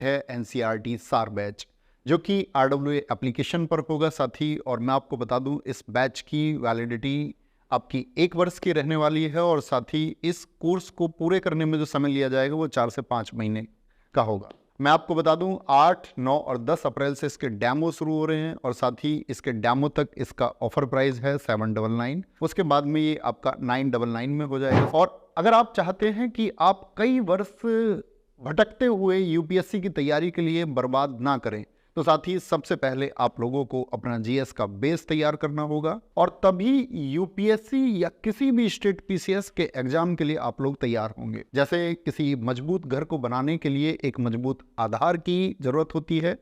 है एनसीईआरटी सार बैच, जो कि आरडब्ल्यूए एप्लीकेशन पर होगा साथी। और मैं आपको बता दूं, इस बैच की वैलिडिटी आपकी 1 वर्ष की रहने वाली है और साथ ही इस कोर्स को पूरे करने में जो समय लिया जाएगा वो 4 से 5 महीने का होगा। मैं आपको बता दूं, 8, 9 और 10 अप्रैल से इसके डेमो शुरू हो रहे हैं और साथ ही इसके डेमो तक इसका ऑफर प्राइस है 799। उसके बाद में ये आपका 999 में हो जाएगा। और अगर आप चाहते हैं कि आप कई वर्ष भटकते हुए यूपीएससी की तैयारी के लिए बर्बाद ना करें, तो साथ ही सबसे पहले आप लोगों को अपना जीएस का बेस तैयार करना होगा और तभी यूपीएससी या किसी भी स्टेट पीसीएस के एग्जाम के लिए आप लोग तैयार होंगे। जैसे किसी मजबूत घर को बनाने के लिए एक मजबूत आधार की जरूरत होती है,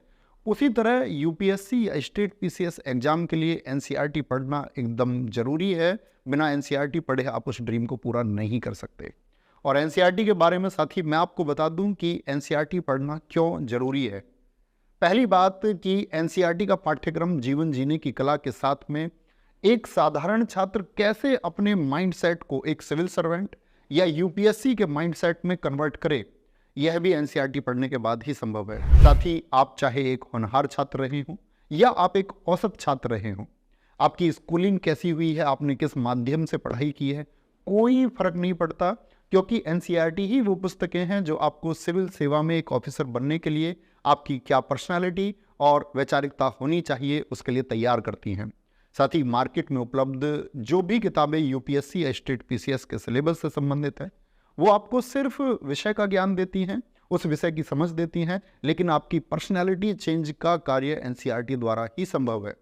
उसी तरह यूपीएससी या स्टेट पीसीएस एग्जाम के लिए एनसीईआरटी पढ़ना एकदम जरूरी है। बिना एनसीईआरटी पढ़े आप उस ड्रीम को पूरा नहीं कर सकते। और एनसीईआरटी के बारे में साथी मैं आपको बता दूं कि एनसीईआरटी पढ़ना क्यों जरूरी है। पहली बात कि एनसीईआरटी का पाठ्यक्रम जीवन जीने की कला के साथ में एक साधारण छात्र कैसे अपने माइंडसेट को एक सिविल सर्वेंट या यूपीएससी के माइंडसेट में कन्वर्ट करे, यह भी एनसीईआरटी पढ़ने के बाद ही संभव है। साथ ही आप चाहे एक होनहार छात्र रहे हो या आप एक औसत छात्र रहे हो, आपकी स्कूलिंग कैसी हुई है, आपने किस माध्यम से पढ़ाई की है, कोई फर्क नहीं पड़ता, क्योंकि एनसीईआरटी ही वो पुस्तकें हैं जो आपको सिविल सेवा में एक ऑफिसर बनने के लिए आपकी क्या पर्सनालिटी और वैचारिकता होनी चाहिए उसके लिए तैयार करती हैं। साथ ही मार्केट में उपलब्ध जो भी किताबें यूपीएससी या स्टेट पीसीएस के सिलेबस से संबंधित है, वो आपको सिर्फ विषय का ज्ञान देती हैं, उस विषय की समझ देती हैं, लेकिन आपकी पर्सनैलिटी चेंज का कार्य एनसीईआरटी द्वारा ही संभव है।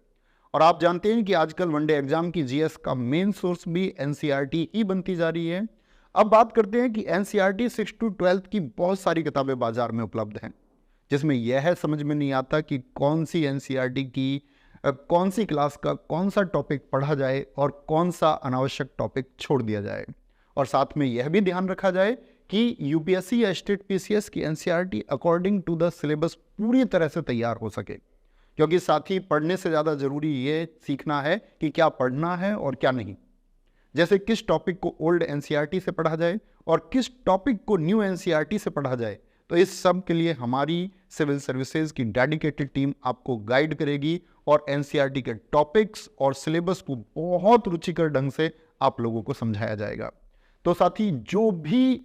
और आप जानते हैं कि आजकल वनडे एग्जाम की जीएस का मेन सोर्स भी एनसीईआरटी ही बनती जा रही है। अब बात करते हैं कि एनसीईआरटी 6 to 12 की बहुत सारी किताबें बाजार में उपलब्ध हैं, जिसमें यह समझ में नहीं आता कि कौन सी एनसीईआरटी की कौन सी क्लास का कौन सा टॉपिक पढ़ा जाए और कौन सा अनावश्यक टॉपिक छोड़ दिया जाए। और साथ में यह भी ध्यान रखा जाए कि यूपीएससी या स्टेट पीसीएस की NCERT according to the syllabus पूरी तरह से तैयार हो सके, क्योंकि साथ ही पढ़ने से ज़्यादा जरूरी ये सीखना है कि क्या पढ़ना है और क्या नहीं। जैसे किस टॉपिक को ओल्ड एनसीईआरटी से पढ़ा जाए और किस टॉपिक को न्यू एनसीईआरटी से पढ़ा जाए, तो इस सब के लिए हमारी सिविल सर्विसेज की डेडिकेटेड टीम आपको गाइड करेगी और एनसीईआरटी के टॉपिक्स और सिलेबस को बहुत रुचिकर ढंग से आप लोगों को समझाया जाएगा। तो साथी, जो भी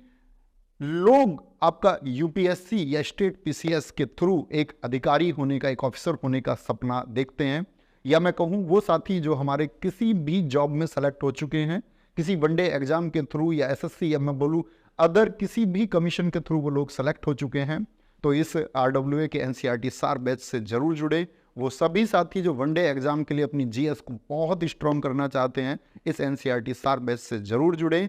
लोग आपका यूपीएससी या स्टेट पीसीएस के थ्रू एक अधिकारी होने का, एक ऑफिसर होने का सपना देखते हैं, या मैं कहूं वो साथी जो हमारे किसी भी जॉब में सेलेक्ट हो चुके हैं, किसी वनडे एग्जाम के थ्रू या एसएससी या मैं बोलूं अदर किसी भी कमीशन के थ्रू वो लोग सेलेक्ट हो चुके हैं, तो इस आरडब्ल्यूए के एनसीईआरटी सार बैच से जरूर जुड़े। वो सभी साथी जो वनडे एग्जाम के लिए अपनी जीएस को बहुत स्ट्रॉन्ग करना चाहते हैं, इस एनसीईआरटी सार बैच से जरूर जुड़े।